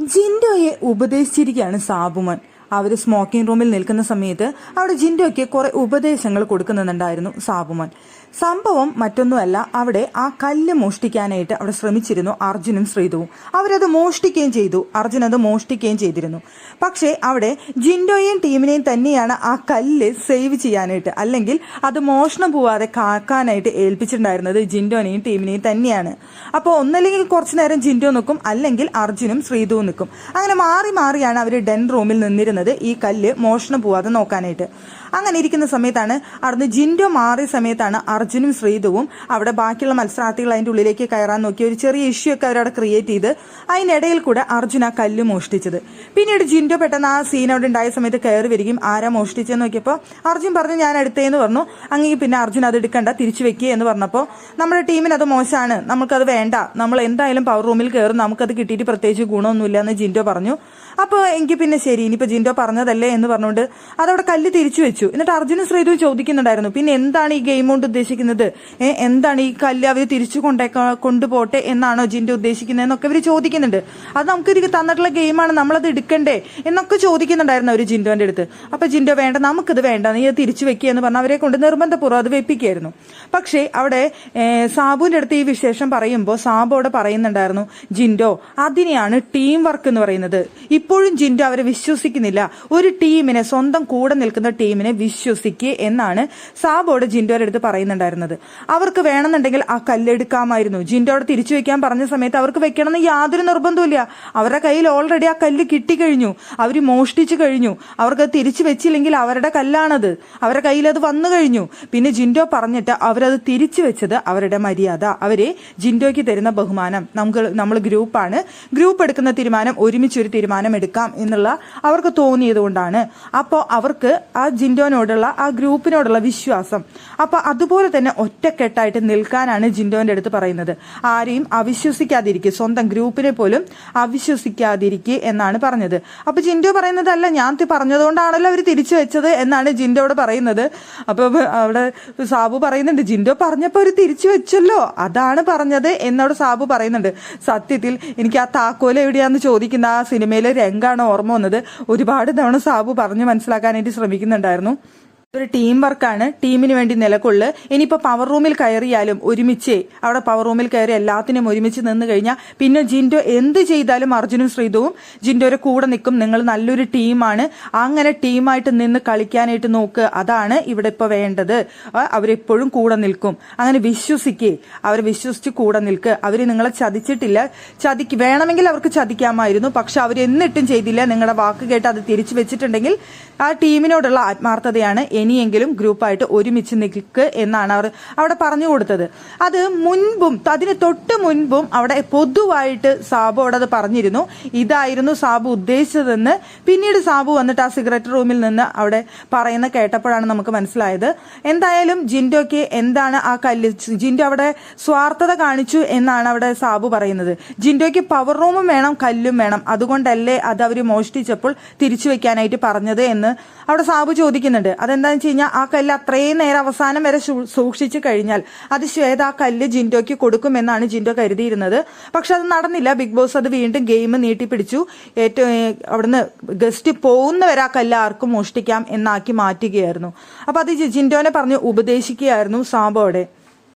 ജിൻഡോയെ ഉപദേശിച്ചിരിക്കുകയാണ് സാബുമോൻ. അവര് സ്മോക്കിംഗ് റൂമിൽ നിൽക്കുന്ന സമയത്ത് അവിടെ ജിൻഡോയ്ക്ക് കുറെ ഉപദേശങ്ങൾ കൊടുക്കുന്നുണ്ടായിരുന്നു സാബുമോൻ. സംഭവം മറ്റൊന്നുമല്ല, അവിടെ ആ കല്ല് മോഷ്ടിക്കാനായിട്ട് അവിടെ ശ്രമിച്ചിരുന്നു അർജുനും ശ്രീതുവും. അവരത് മോഷ്ടിക്കുകയും ചെയ്തു. അർജുൻ അത് മോഷ്ടിക്കുകയും ചെയ്തിരുന്നു. പക്ഷേ അവിടെ ജിൻഡോയെയും ടീമിനെയും തന്നെയാണ് ആ കല്ല് സേവ് ചെയ്യാനായിട്ട്, അല്ലെങ്കിൽ അത് മോഷണം പോവാതെ കാക്കാനായിട്ട് ഏൽപ്പിച്ചിട്ടുണ്ടായിരുന്നത് ജിൻഡോനെയും ടീമിനെയും തന്നെയാണ്. അപ്പോൾ ഒന്നല്ലെങ്കിൽ കുറച്ചു നേരം ജിൻഡോ നിൽക്കും, അല്ലെങ്കിൽ അർജുനും ശ്രീതുവും നിൽക്കും. അങ്ങനെ മാറി മാറിയാണ് അവർ ഡെൻ റൂമിൽ നിന്നിരുന്നത് ഈ കല്ല് മോഷണം പോവാതെ നോക്കാനായിട്ട്. അങ്ങനെ ഇരിക്കുന്ന സമയത്താണ് അവിടുന്ന് ജിൻഡോ മാറിയ സമയത്താണ് അർജുനും ശ്രീതുവും അവിടെ ബാക്കിയുള്ള മത്സരാർത്ഥികൾ അതിൻ്റെ ഉള്ളിലേക്ക് കയറാൻ നോക്കി ഒരു ചെറിയ ഇഷ്യൂ ഒക്കെ അവരവിടെ ക്രിയേറ്റ് ചെയ്ത് അതിനിടയിൽ കൂടെ അർജുൻ ആ കല്ല് മോഷ്ടിച്ചത്. പിന്നീട് ജിൻഡോ പെട്ടെന്ന് ആ സീൻ അവിടെ ഉണ്ടായ സമയത്ത് കയറി വരികയും ആരാ മോഷ്ടിച്ചെന്ന് നോക്കിയപ്പോൾ അർജുൻ പറഞ്ഞു ഞാൻ എടുത്തേന്ന് പറഞ്ഞു. അങ്ങനെ പിന്നെ അർജുൻ അത് എടുക്കണ്ട തിരിച്ചു വെക്കുക എന്ന് പറഞ്ഞപ്പോൾ നമ്മുടെ ടീമിന് അത് മോശമാണ്, നമുക്കത് വേണ്ട, നമ്മൾ എന്തായാലും പവർ റൂമിൽ കയറും, നമുക്കത് കിട്ടിയിട്ട് പ്രത്യേകിച്ച് ഗുണമൊന്നുമില്ല എന്ന് ജിൻഡോ പറഞ്ഞു. അപ്പോൾ എനിക്ക് പിന്നെ ശരി ഇനിയിപ്പോൾ ജിൻഡോ പറഞ്ഞതല്ലേ എന്ന് പറഞ്ഞുകൊണ്ട് അതവിടെ കല്ല് തിരിച്ചു വെച്ചു. എന്നിട്ട് അർജുനും ശ്രീതുവും ചോദിക്കുന്നുണ്ടായിരുന്നു പിന്നെ എന്താണ് ഈ ഗെയിം കൊണ്ട് ഉദ്ദേശിക്കുന്നത്, എന്താണ് ഈ കല്ല് അവർ തിരിച്ചു കൊണ്ടുപോട്ടെ എന്നാണോ ജിൻഡോ ഉദ്ദേശിക്കുന്നത് എന്നൊക്കെ അവർ ചോദിക്കുന്നുണ്ട്. അത് നമുക്ക് ഇതിക്ക് തന്നിട്ടുള്ള ഗെയിമാണ്, നമ്മളത് എടുക്കണ്ടേ എന്നൊക്കെ ചോദിക്കുന്നുണ്ടായിരുന്നു അവർ ജിൻഡോന്റെ അടുത്ത്. അപ്പൊ ജിൻഡോ വേണ്ട നമുക്കിത് വേണ്ട, നീ അത് തിരിച്ചു വെക്കുക എന്ന് പറഞ്ഞാൽ അവരെ കൊണ്ട് നിർബന്ധപൂർവ്വം അത് വെപ്പിക്കായിരുന്നു. പക്ഷേ അവിടെ സാബുവിന്റെ അടുത്ത് ഈ വിശേഷം പറയുമ്പോൾ സാബു അവിടെ പറയുന്നുണ്ടായിരുന്നു ജിൻഡോ അതിനെയാണ് ടീം വർക്ക് എന്ന് പറയുന്നത്. ഇപ്പോഴും ജിൻഡോ അവരെ വിശ്വസിക്കുന്നില്ല. ഒരു ടീമിനെ, സ്വന്തം കൂടെ നിൽക്കുന്ന ടീമിനെ വിശ്വസിക്കുക എന്നാണ് സാബോട് ജിൻഡോയുടെ അടുത്ത് പറയുന്നുണ്ടായിരുന്നത്. അവർക്ക് വേണമെന്നുണ്ടെങ്കിൽ ആ കല്ലെടുക്കാമായിരുന്നു. ജിൻഡോയുടെ തിരിച്ചു വെക്കാൻ പറഞ്ഞ സമയത്ത് അവർക്ക് വെക്കണമെന്ന് യാതൊരു നിർബന്ധമില്ല. അവരുടെ കയ്യിൽ ഓൾറെഡി ആ കല്ല് കിട്ടിക്കഴിഞ്ഞു, അവർ മോഷ്ടിച്ചു കഴിഞ്ഞു. അവർക്ക് തിരിച്ചു വെച്ചില്ലെങ്കിൽ അവരുടെ കല്ലാണത്, അവരുടെ കയ്യിൽ അത് വന്നു കഴിഞ്ഞു. പിന്നെ ജിൻഡോ പറഞ്ഞിട്ട് അവരത് തിരിച്ചു വെച്ചത് അവരുടെ മര്യാദ, അവര് ജിൻഡോയ്ക്ക് തരുന്ന ബഹുമാനം. നമ്മൾ ഗ്രൂപ്പാണ്, ഗ്രൂപ്പ് എടുക്കുന്ന തീരുമാനം ഒരുമിച്ചൊരു തീരുമാനം എടുക്കാം എന്നുള്ള അവർക്ക് തോന്നിയത് കൊണ്ടാണ്. അപ്പോൾ അവർക്ക് ആ ജിൻഡോനോടുള്ള ആ ഗ്രൂപ്പിനോടുള്ള വിശ്വാസം, അപ്പൊ അതുപോലെ തന്നെ ഒറ്റക്കെട്ടായിട്ട് നിൽക്കാനാണ് ജിൻഡോന്റെ അടുത്ത് പറയുന്നത്. ആരെയും അവിശ്വസിക്കാതിരിക്കുക, സ്വന്തം ഗ്രൂപ്പിനെ പോലും അവിശ്വസിക്കാതിരിക്കുക എന്നാണ് പറഞ്ഞത്. അപ്പൊ ജിൻഡോ പറയുന്നതല്ല ഞാൻ പറഞ്ഞതുകൊണ്ടാണല്ലോ അവർ തിരിച്ചു വെച്ചത് എന്നാണ് ജിൻഡോയോട് പറയുന്നത്. അപ്പൊ അവിടെ സാബു പറയുന്നുണ്ട് ജിൻഡോ പറഞ്ഞപ്പോ അവർ തിരിച്ചു വെച്ചല്ലോ, അതാണ് പറഞ്ഞത് എന്നോട് സാബു പറയുന്നുണ്ട്. സത്യത്തിൽ എനിക്ക് ആ താക്കോൽ എവിടെയാന്ന് ചോദിക്കുന്ന ആ സിനിമയിലെ രംഗാണ് ഓർമ്മ വന്നത്. ഒരുപാട് തവണ സാബു പറഞ്ഞു മനസ്സിലാക്കാനായിട്ട് ശ്രമിക്കുന്നുണ്ടായിരുന്നു. ഒരു ടീം വർക്കാണ്, ടീമിന് വേണ്ടി നിലകൊള്ളു. ഇനിയിപ്പോൾ പവർ റൂമിൽ കയറിയാലും ഒരുമിച്ച് അവിടെ പവർ റൂമിൽ കയറി എല്ലാത്തിനും ഒരുമിച്ച് നിന്ന് കഴിഞ്ഞാൽ പിന്നെ ജിൻഡോ എന്ത് ചെയ്താലും അർജുനും ശ്രീതുവും ജിൻഡോയുടെ കൂടെ നിൽക്കും. നിങ്ങൾ നല്ലൊരു ടീമാണ്, അങ്ങനെ ടീമായിട്ട് നിന്ന് കളിക്കാനായിട്ട് നോക്ക്, അതാണ് ഇവിടെ ഇപ്പോൾ വേണ്ടത്. അവരെപ്പോഴും കൂടെ നിൽക്കും, അങ്ങനെ വിശ്വസിക്കേ, അവരെ വിശ്വസിച്ച് കൂടെ നിൽക്ക്. അവർ നിങ്ങളെ ചതിച്ചിട്ടില്ല, വേണമെങ്കിൽ അവർക്ക് ചതിക്കാമായിരുന്നു, പക്ഷെ അവർ എന്നിട്ടും ചെയ്തില്ല. നിങ്ങളുടെ വാക്ക് കേട്ട് അത് തിരിച്ചു വെച്ചിട്ടുണ്ടെങ്കിൽ ആ ടീമിനോടുള്ള ആത്മാർത്ഥതയാണ്. ഇനിയെങ്കിലും ഗ്രൂപ്പായിട്ട് ഒരുമിച്ച് നിൽക്ക് എന്നാണ് അവർ അവിടെ പറഞ്ഞു കൊടുത്തത്. അത് മുൻപും അതിന് തൊട്ട് മുൻപും അവിടെ പൊതുവായിട്ട് സാബു അവിടെ അത് പറഞ്ഞിരുന്നു. ഇതായിരുന്നു സാബു ഉദ്ദേശിച്ചതെന്ന് പിന്നീട് സാബു വന്നിട്ട് ആ സിഗരറ്റ് റൂമിൽ നിന്ന് അവിടെ പറയുന്ന കേട്ടപ്പോഴാണ് നമുക്ക് മനസ്സിലായത്. എന്തായാലും ജിൻഡോയ്ക്ക് എന്താണ് ആ കല്ല്, ജിൻഡോ അവിടെ സ്വാർത്ഥത കാണിച്ചു എന്നാണ് അവിടെ സാബു പറയുന്നത്. ജിൻഡോയ്ക്ക് പവർ റൂമും വേണം കല്ലും വേണം, അതുകൊണ്ടല്ലേ അത് അവർ മോഷ്ടിച്ചപ്പോൾ തിരിച്ചു വെക്കാനായിട്ട് പറഞ്ഞത് എന്ന് അവിടെ സാബു ചോദിക്കുന്നുണ്ട്. അതെന്താണെന്ന് വെച്ച് കഴിഞ്ഞാൽ ആ കല്ല് അത്രയും നേരം അവസാനം വരെ സൂക്ഷിച്ചു കഴിഞ്ഞാൽ അത് ശ്വേത ആ കല്ല് ജിൻഡോയ്ക്ക് കൊടുക്കുമെന്നാണ് ജിൻഡോ കരുതിയിരുന്നത്. പക്ഷെ അത് നടന്നില്ല. ബിഗ് ബോസ് അത് വീണ്ടും ഗെയിം നീട്ടിപ്പിടിച്ചു. ഏറ്റവും അവിടുന്ന് ഗസ്റ്റ് പോകുന്നവരെ ആ കല്ല് ആർക്കും മോഷ്ടിക്കാം എന്നാക്കി മാറ്റുകയായിരുന്നു. അപ്പൊ അത് ജിൻഡോനെ പറഞ്ഞ് ഉപദേശിക്കുകയായിരുന്നു സാബോടെ.